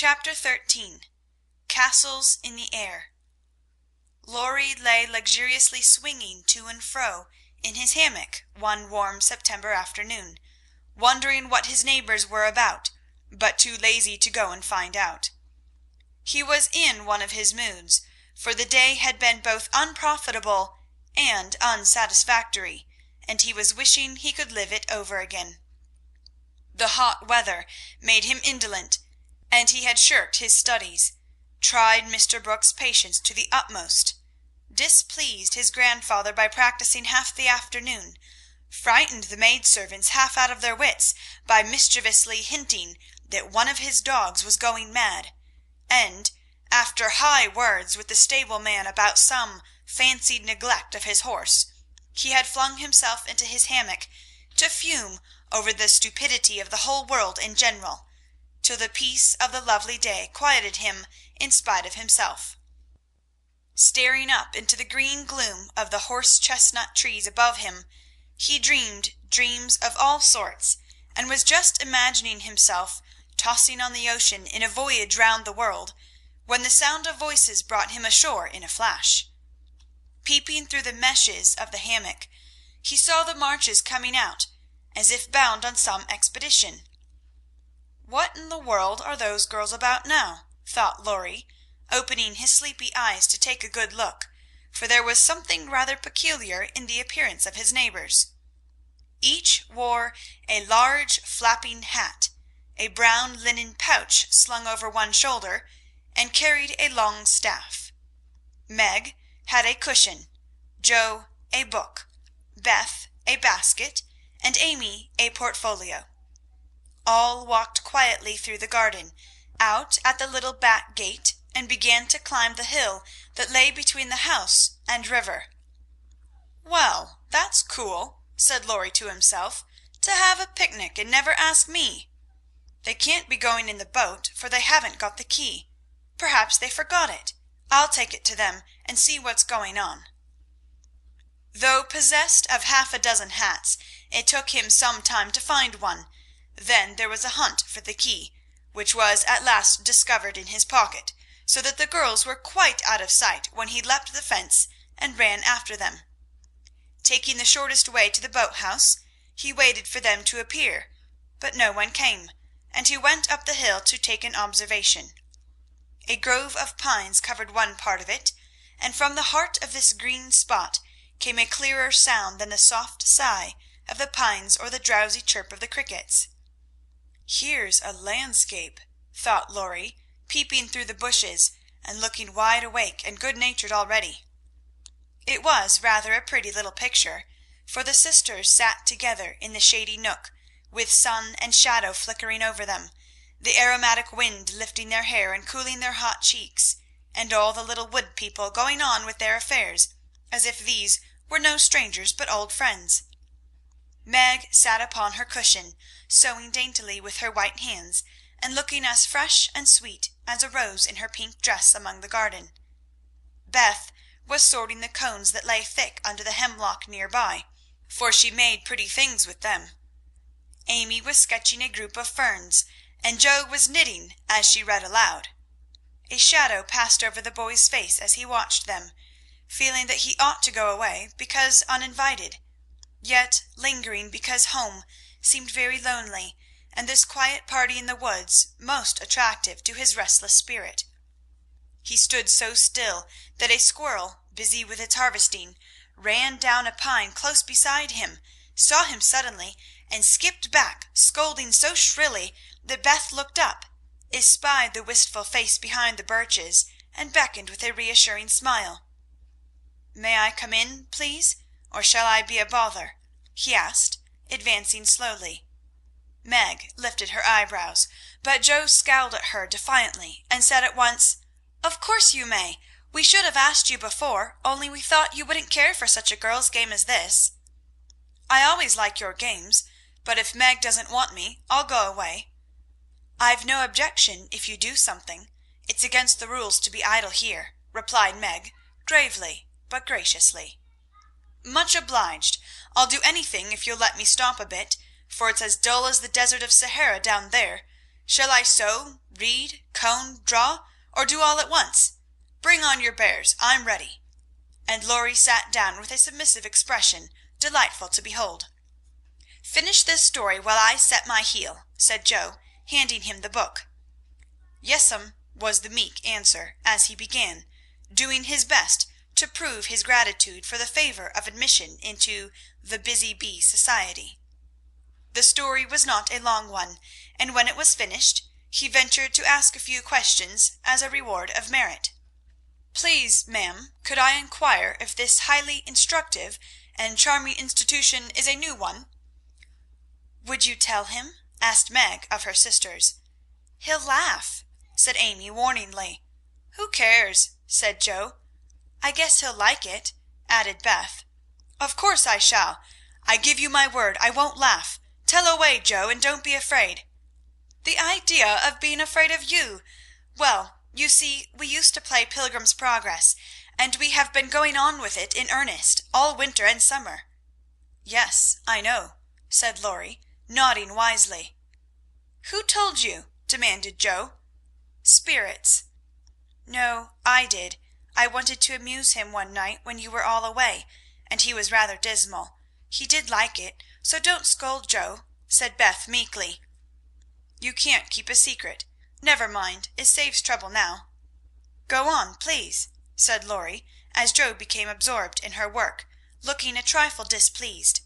Chapter 13. Castles in the Air. Laurie lay luxuriously swinging to and fro in his hammock one warm September afternoon, wondering what his neighbours were about, but too lazy to go and find out. He was in one of his moods, for the day had been both unprofitable and unsatisfactory, and he was wishing he could live it over again. The hot weather made him indolent, and he had shirked his studies, tried Mr. Brooks's patience to the utmost, displeased his grandfather by practising half the afternoon, frightened the maidservants half out of their wits by mischievously hinting that one of his dogs was going mad, and, after high words with the stable-man about some fancied neglect of his horse, he had flung himself into his hammock to fume over the stupidity of the whole world in general, till the peace of the lovely day quieted him in spite of himself. Staring up into the green gloom of the horse-chestnut trees above him, he dreamed dreams of all sorts, and was just imagining himself tossing on the ocean in a voyage round the world, when the sound of voices brought him ashore in a flash. Peeping through the meshes of the hammock, he saw the Marches coming out, as if bound on some expedition. "What in the world are those girls about now?" thought Laurie, opening his sleepy eyes to take a good look, for there was something rather peculiar in the appearance of his neighbours. Each wore a large flapping hat, a brown linen pouch slung over one shoulder, and carried a long staff. Meg had a cushion, Joe a book, Beth a basket, and Amy a portfolio. All walked quietly through the garden, out at the little back gate, and began to climb the hill that lay between the house and river. "Well, that's cool," said Laurie to himself, "to have a picnic and never ask me. They can't be going in the boat, for they haven't got the key. Perhaps they forgot it. I'll take it to them and see what's going on." Though possessed of half a dozen hats, it took him some time to find one. Then there was a hunt for the key, which was at last discovered in his pocket, so that the girls were quite out of sight when he leapt the fence and ran after them. Taking the shortest way to the boat-house, he waited for them to appear, but no one came, and he went up the hill to take an observation. A grove of pines covered one part of it, and from the heart of this green spot came a clearer sound than the soft sigh of the pines or the drowsy chirp of the crickets. "Here's a landscape," thought Laurie, peeping through the bushes and looking wide awake and good-natured already. It was rather a pretty little picture, for the sisters sat together in the shady nook, with sun and shadow flickering over them, the aromatic wind lifting their hair and cooling their hot cheeks, and all the little wood people going on with their affairs, as if these were no strangers but old friends. Meg sat upon her cushion, sewing daintily with her white hands, and looking as fresh and sweet as a rose in her pink dress among the garden. Beth was sorting the cones that lay thick under the hemlock near by, for she made pretty things with them. Amy was sketching a group of ferns, and Joe was knitting as she read aloud. A shadow passed over the boy's face as he watched them, feeling that he ought to go away because uninvited, yet lingering because home seemed very lonely, and this quiet party in the woods most attractive to his restless spirit. He stood so still that a squirrel, busy with its harvesting, ran down a pine close beside him, saw him suddenly, and skipped back, scolding so shrilly that Beth looked up, espied the wistful face behind the birches, and beckoned with a reassuring smile. "May I come in, please, or shall I be a bother?" he asked, advancing slowly. Meg lifted her eyebrows, but Joe scowled at her defiantly, and said at once, "Of course you may. We should have asked you before, only we thought you wouldn't care for such a girls' game as this." "I always like your games, but if Meg doesn't want me, I'll go away." "I've no objection if you do something. It's against the rules to be idle here," replied Meg, gravely but graciously. "Much obliged. I'll do anything if you'll let me stop a bit, for it's as dull as the desert of Sahara down there. Shall I sew, read, comb, draw, or do all at once? Bring on your bears. I'm ready." And Laurie sat down with a submissive expression delightful to behold. "Finish this story while I set my heel," said Joe, handing him the book. "Yes'm," was the meek answer, as he began, doing his best to prove his gratitude for the favor of admission into the Busy Bee Society. The story was not a long one, and when it was finished, he ventured to ask a few questions as a reward of merit. "Please, ma'am, could I inquire if this highly instructive and charming institution is a new one?" "Would you tell him?" asked Meg of her sisters. "He'll laugh," said Amy warningly. "Who cares?" said Joe. "I guess he'll like it," added Beth. "Of course I shall. I give you my word I won't laugh. Tell away, Joe, and don't be afraid." "The idea of being afraid of you! Well, you see, we used to play Pilgrim's Progress, and we have been going on with it in earnest all winter and summer." "Yes, I know," said Laurie, nodding wisely. "Who told you?" demanded Joe. "Spirits." "No, I did. I wanted to amuse him one night when you were all away, and he was rather dismal. He did like it, so don't scold, Joe," said Beth meekly. "You can't keep a secret. Never mind, it saves trouble now." "Go on, please," said Laurie, as Joe became absorbed in her work, looking a trifle displeased.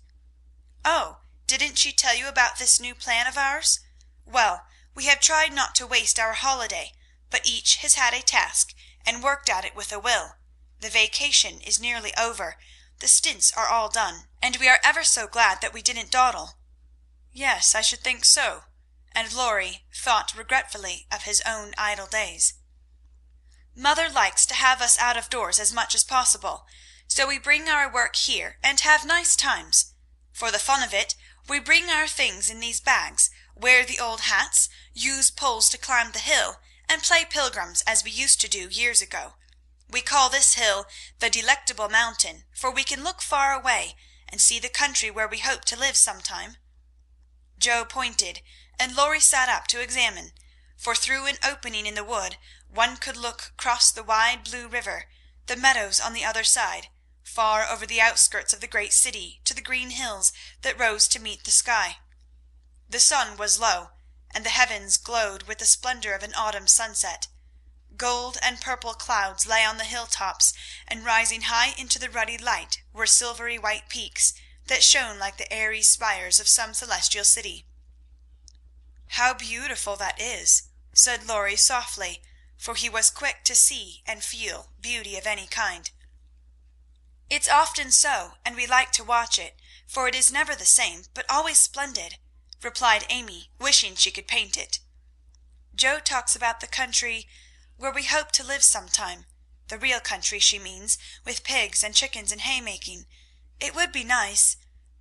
"Oh, didn't she tell you about this new plan of ours? Well, we have tried not to waste our holiday, but each has had a task, and worked at it with a will. The vacation is nearly over, the stints are all done, and we are ever so glad that we didn't dawdle." "Yes, I should think so," and Laurie thought regretfully of his own idle days. "Mother likes to have us out of doors as much as possible, so we bring our work here and have nice times. For the fun of it, we bring our things in these bags, wear the old hats, use poles to climb the hill, and play pilgrims as we used to do years ago. We call this hill the Delectable Mountain, for we can look far away and see the country where we hope to live sometime." Joe pointed, and Laurie sat up to examine, for through an opening in the wood one could look across the wide blue river, the meadows on the other side, far over the outskirts of the great city to the green hills that rose to meet the sky. The sun was low, and the heavens glowed with the splendor of an autumn sunset. Gold and purple clouds lay on the hilltops, and rising high into the ruddy light were silvery white peaks that shone like the airy spires of some celestial city. "How beautiful that is!" said Laurie softly, for he was quick to see and feel beauty of any kind. "It's often so, and we like to watch it, for it is never the same, but always splendid," replied Amy, wishing she could paint it. "Joe talks about the country where we hope to live sometime. The real country, she means, with pigs and chickens and haymaking. It would be nice,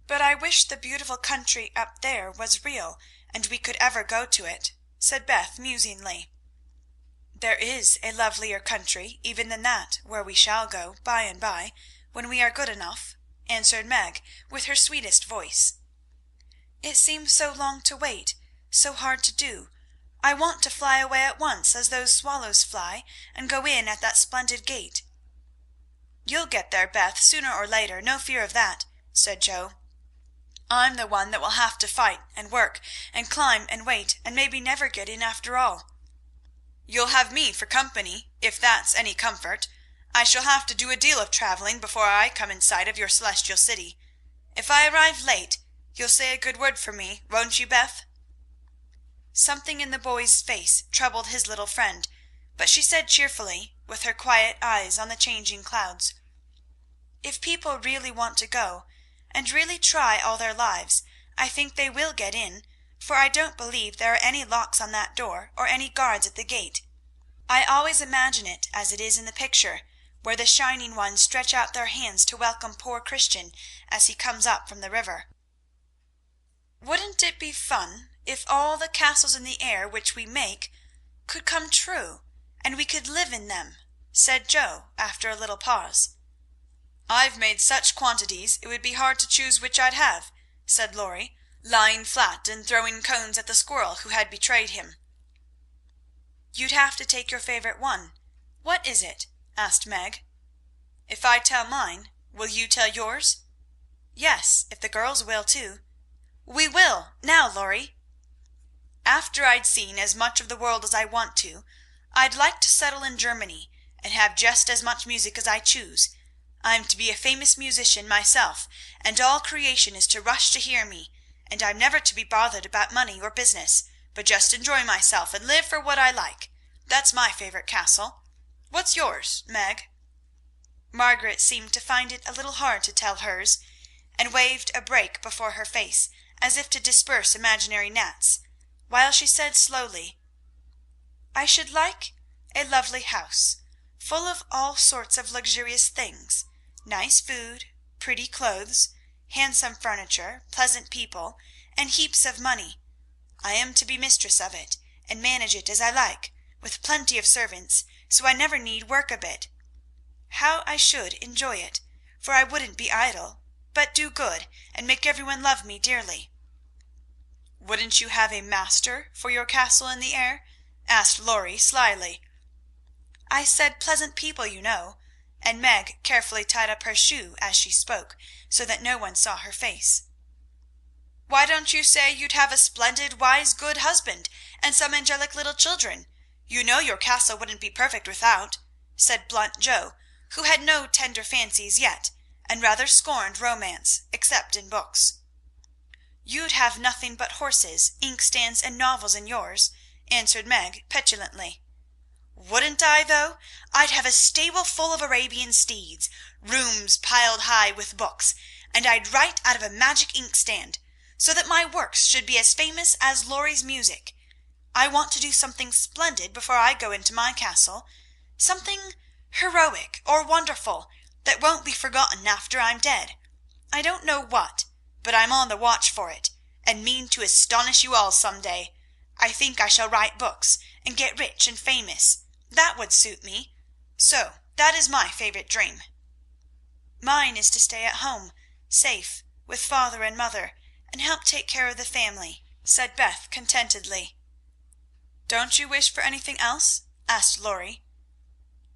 but I wish the beautiful country up there was real, and we could ever go to it," said Beth musingly. "There is a lovelier country even than that, where we shall go by and by, when we are good enough," answered Meg, with her sweetest voice. "It seems so long to wait, so hard to do. I want to fly away at once, as those swallows fly, and go in at that splendid gate." "You'll get there, Beth, sooner or later, no fear of that," said Joe. "I'm the one that will have to fight and work and climb and wait, and maybe never get in after all." "You'll have me for company, if that's any comfort. I shall have to do a deal of traveling before I come in sight of your celestial city. If I arrive late, you'll say a good word for me, won't you, Beth?" Something in the boy's face troubled his little friend, but she said cheerfully, with her quiet eyes on the changing clouds, "If people really want to go, and really try all their lives, I think they will get in, for I don't believe there are any locks on that door or any guards at the gate. I always imagine it as it is in the picture, where the shining ones stretch out their hands to welcome poor Christian as he comes up from the river." "Wouldn't it be fun if all the castles in the air which we make could come true, and we could live in them?" said Joe, after a little pause. "I've made such quantities it would be hard to choose which I'd have," said Laurie, lying flat and throwing cones at the squirrel who had betrayed him. You'd have to take your favorite one. What is it?" asked Meg. "If I tell mine, will you tell yours?" "Yes, if the girls will too." "We will. Now, Laurie." "After I'd seen as much of the world as I want to, I'd like to settle in Germany, and have just as much music as I choose. I'm to be a famous musician myself, and all creation is to rush to hear me, and I'm never to be bothered about money or business, but just enjoy myself and live for what I like. That's my favorite castle. What's yours, Meg?" Margaret seemed to find it a little hard to tell hers, and waved a brake before her face, as if to disperse imaginary gnats, while she said slowly, "I should like a lovely house, full of all sorts of luxurious things, nice food, pretty clothes, handsome furniture, pleasant people, and heaps of money. I am to be mistress of it, and manage it as I like, with plenty of servants, so I never need work a bit. How I should enjoy it, for I wouldn't be idle, but do good, and make everyone love me dearly." "Wouldn't you have a master for your castle in the air?" asked Laurie slyly. "I said pleasant people, you know," and Meg carefully tied up her shoe as she spoke, so that no one saw her face. "Why don't you say you'd have a splendid, wise, good husband, and some angelic little children? You know your castle wouldn't be perfect without," said blunt Joe, who had no tender fancies yet, and rather scorned romance, except in books. "You'd have nothing but horses, inkstands, and novels in yours," answered Meg petulantly. "Wouldn't I, though? I'd have a stable full of Arabian steeds, rooms piled high with books, and I'd write out of a magic inkstand, so that my works should be as famous as Laurie's music. I want to do something splendid before I go into my castle, something heroic or wonderful that won't be forgotten after I'm dead. I don't know what, but I'm on the watch for it, and mean to astonish you all some day. I think I shall write books, and get rich and famous. That would suit me. So that is my favorite dream." "Mine is to stay at home, safe, with father and mother, and help take care of the family," said Beth contentedly. "Don't you wish for anything else?" asked Laurie.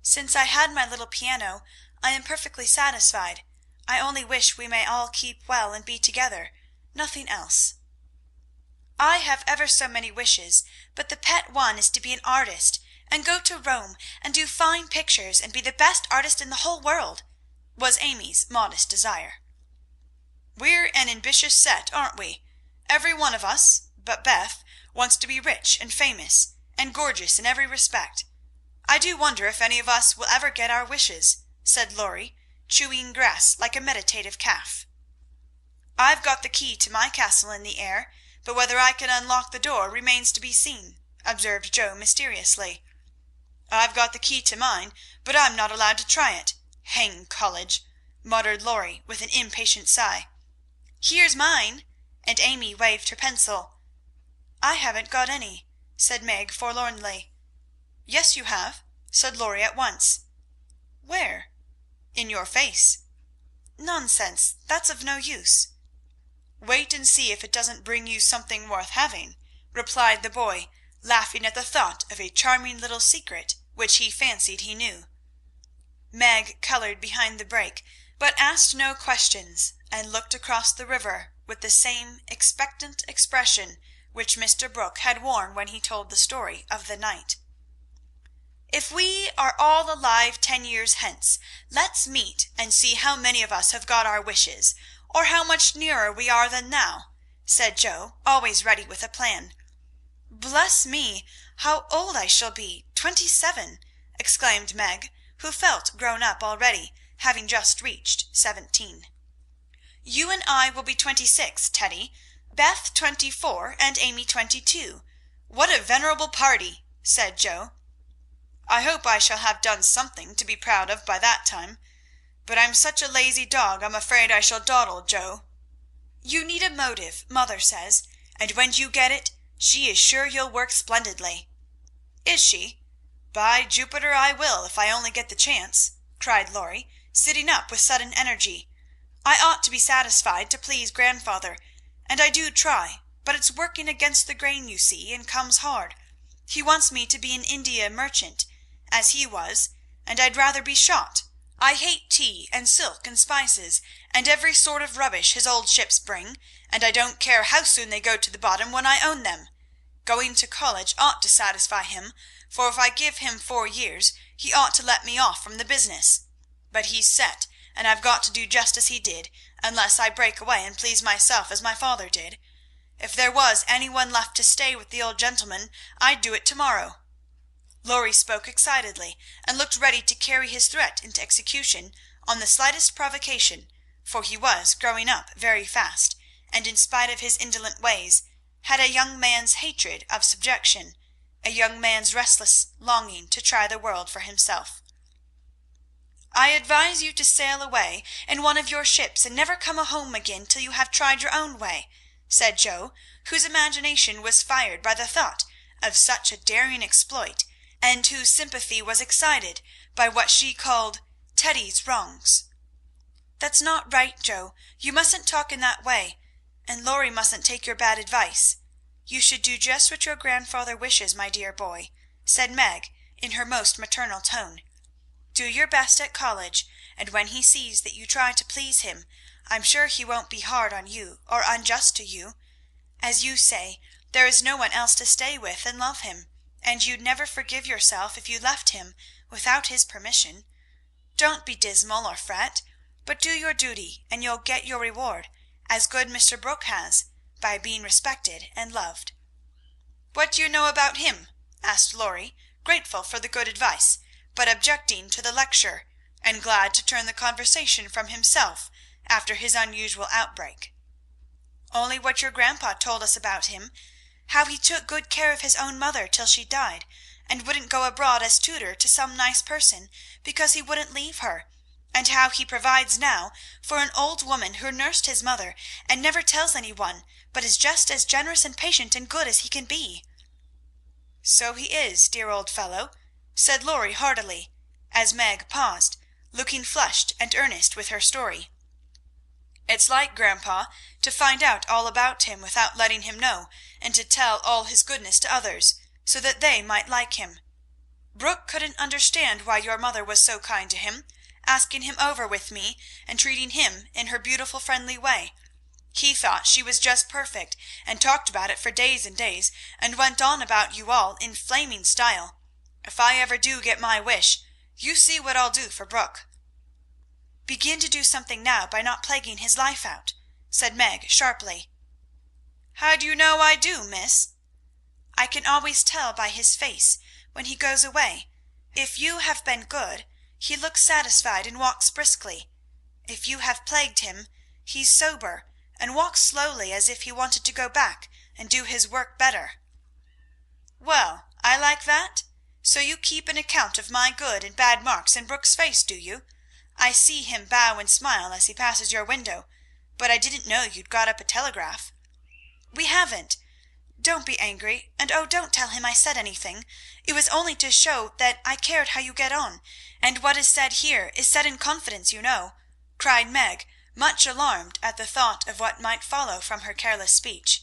"Since I had my little piano, I am perfectly satisfied. I only wish we may all keep well and be together. Nothing else." "I have ever so many wishes, but the pet one is to be an artist, and go to Rome, and do fine pictures, and be the best artist in the whole world," was Amy's modest desire. "We're an ambitious set, aren't we? Every one of us, but Beth, wants to be rich and famous, and gorgeous in every respect. I do wonder if any of us will ever get our wishes," said Laurie, chewing grass like a meditative calf. "I've got the key to my castle in the air, but whether I can unlock the door remains to be seen," observed Joe mysteriously. "I've got the key to mine, but I'm not allowed to try it. Hang college!" muttered Laurie with an impatient sigh. "Here's mine," and Amy waved her pencil. "I haven't got any," said Meg forlornly. "Yes, you have," said Laurie at once. "Where?" "In your face." "Nonsense! That's of no use." "Wait and see if it doesn't bring you something worth having," replied the boy, laughing at the thought of a charming little secret which he fancied he knew. Meg colored behind the brake, but asked no questions, and looked across the river with the same expectant expression which Mr. Brooke had worn when he told the story of the night. "If we are all alive 10 years hence, let's meet and see how many of us have got our wishes, or how much nearer we are than now," said Joe, always ready with a plan. "Bless me, how old I shall be! 27!" exclaimed Meg, who felt grown up already, having just reached 17. "You and I will be 26, Teddy, Beth 24, and Amy 22. What a venerable party!" said Joe. "I hope I shall have done something to be proud of by that time. But I'm such a lazy dog I'm afraid I shall dawdle, Joe." "You need a motive, mother says, and when you get it, she is sure you'll work splendidly." "Is she? By Jupiter, I will, if I only get the chance," cried Laurie, sitting up with sudden energy. "I ought to be satisfied to please grandfather, and I do try, but it's working against the grain, you see, and comes hard. He wants me to be an India merchant, as he was, and I'd rather be shot. I hate tea and silk and spices, and every sort of rubbish his old ships bring, and I don't care how soon they go to the bottom when I own them. Going to college ought to satisfy him, for if I give him 4 years, he ought to let me off from the business. But he's set, and I've got to do just as he did, unless I break away and please myself as my father did. If there was any one left to stay with the old gentleman, I'd do it to-morrow." Laurie spoke excitedly, and looked ready to carry his threat into execution on the slightest provocation, for he was growing up very fast, and in spite of his indolent ways, had a young man's hatred of subjection, a young man's restless longing to try the world for himself. "I advise you to sail away in one of your ships and never come home again till you have tried your own way," said Joe, whose imagination was fired by the thought of such a daring exploit, and whose sympathy was excited by what she called Teddy's wrongs. "That's not right, Joe. You mustn't talk in that way, and Laurie mustn't take your bad advice. You should do just what your grandfather wishes, my dear boy," said Meg in her most maternal tone. "Do your best at college, and when he sees that you try to please him, I'm sure he won't be hard on you or unjust to you. As you say, there is no one else to stay with and love him, and you'd never forgive yourself if you left him without his permission. Don't be dismal or fret, but do your duty, and you'll get your reward, as good Mr. Brooke has, by being respected and loved." "What do you know about him?" asked Laurie, grateful for the good advice, but objecting to the lecture, and glad to turn the conversation from himself after his unusual outbreak. "Only what your grandpa told us about him, how he took good care of his own mother till she died, and wouldn't go abroad as tutor to some nice person because he wouldn't leave her, and how he provides now for an old woman who nursed his mother and never tells any one, but is just as generous and patient and good as he can be." "So he is, dear old fellow," said Laurie heartily, as Meg paused, looking flushed and earnest with her story. "It's like grandpa to find out all about him without letting him know, and to tell all his goodness to others, so that they might like him. Brooke couldn't understand why your mother was so kind to him, asking him over with me and treating him in her beautiful friendly way. He thought she was just perfect, and talked about it for days and days, and went on about you all in flaming style. If I ever do get my wish, you see what I'll do for Brooke." "Begin to do something now by not plaguing his life out," said Meg sharply. "How do you know I do, miss?" "I can always tell by his face when he goes away. If you have been good, he looks satisfied and walks briskly. If you have plagued him, he's sober, and walks slowly as if he wanted to go back and do his work better." "Well, I like that. So you keep an account of my good and bad marks in Brooke's face, do you? I see him bow and smile as he passes your window, but I didn't know you'd got up a telegraph." "We haven't. Don't be angry, and oh, don't tell him I said anything. It was only to show that I cared how you get on, and what is said here is said in confidence, you know," cried Meg, much alarmed at the thought of what might follow from her careless speech.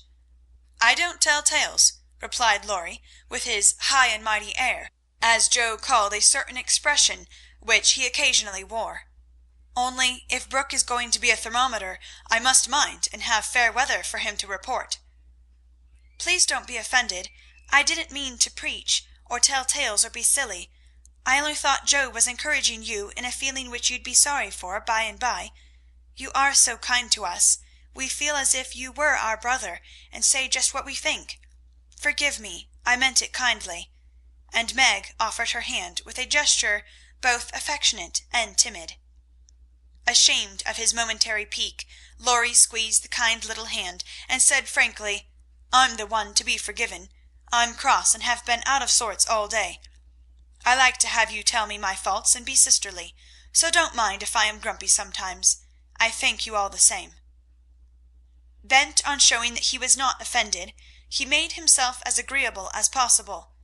"I don't tell tales," replied Laurie, with his high and mighty air, as Joe called a certain expression which he occasionally wore. "Only, if Brooke is going to be a thermometer, I must mind and have fair weather for him to report." "Please don't be offended. I didn't mean to preach, or tell tales, or be silly. I only thought Joe was encouraging you in a feeling which you'd be sorry for by and by. You are so kind to us, we feel as if you were our brother, and say just what we think. Forgive me, I meant it kindly," and Meg offered her hand with a gesture both affectionate and timid. Ashamed of his momentary pique, Laurie squeezed the kind little hand, and said frankly, "I'm the one to be forgiven. I'm cross and have been out of sorts all day. I like to have you tell me my faults and be sisterly, so don't mind if I am grumpy sometimes. I thank you all the same." Bent on showing that he was not offended, he made himself as agreeable as possible,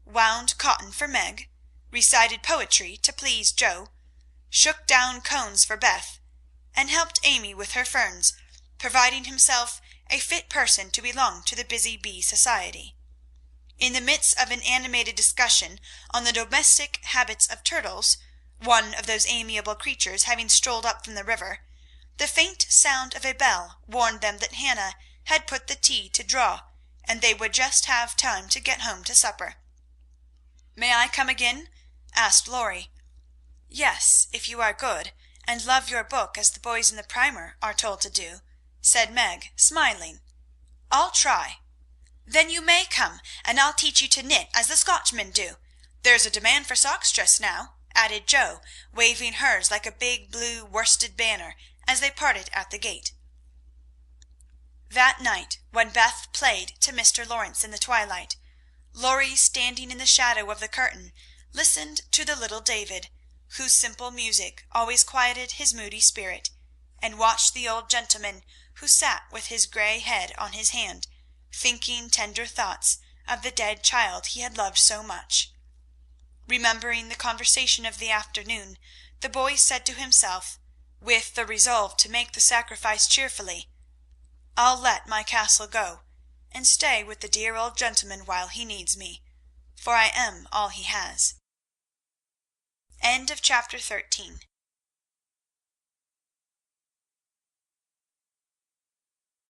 wound cotton for Meg, recited poetry to please Joe, shook down cones for Beth, and helped Amy with her ferns, providing himself a fit person to belong to the busy bee society. In the midst of an animated discussion on the domestic habits of turtles, one of those amiable creatures having strolled up from the river, the faint sound of a bell warned them that Hannah had put the tea to draw, and they would just have time to get home to supper. "May I come again?" asked Laurie. "Yes, if you are good, and love your book as the boys in the primer are told to do," said Meg, smiling. "I'll try." "Then you may come, and I'll teach you to knit as the Scotchmen do. There's a demand for socks just now," added Joe, waving hers like a big blue worsted banner as they parted at the gate. That night, when Beth played to Mr. Lawrence in the twilight, Laurie, standing in the shadow of the curtain, listened to the little David, whose simple music always quieted his moody spirit, and watched the old gentleman who sat with his gray head on his hand, thinking tender thoughts of the dead child he had loved so much. Remembering the conversation of the afternoon, the boy said to himself, with the resolve to make the sacrifice cheerfully, "I'll let my castle go, and stay with the dear old gentleman while he needs me, for I am all he has." Chapter 13.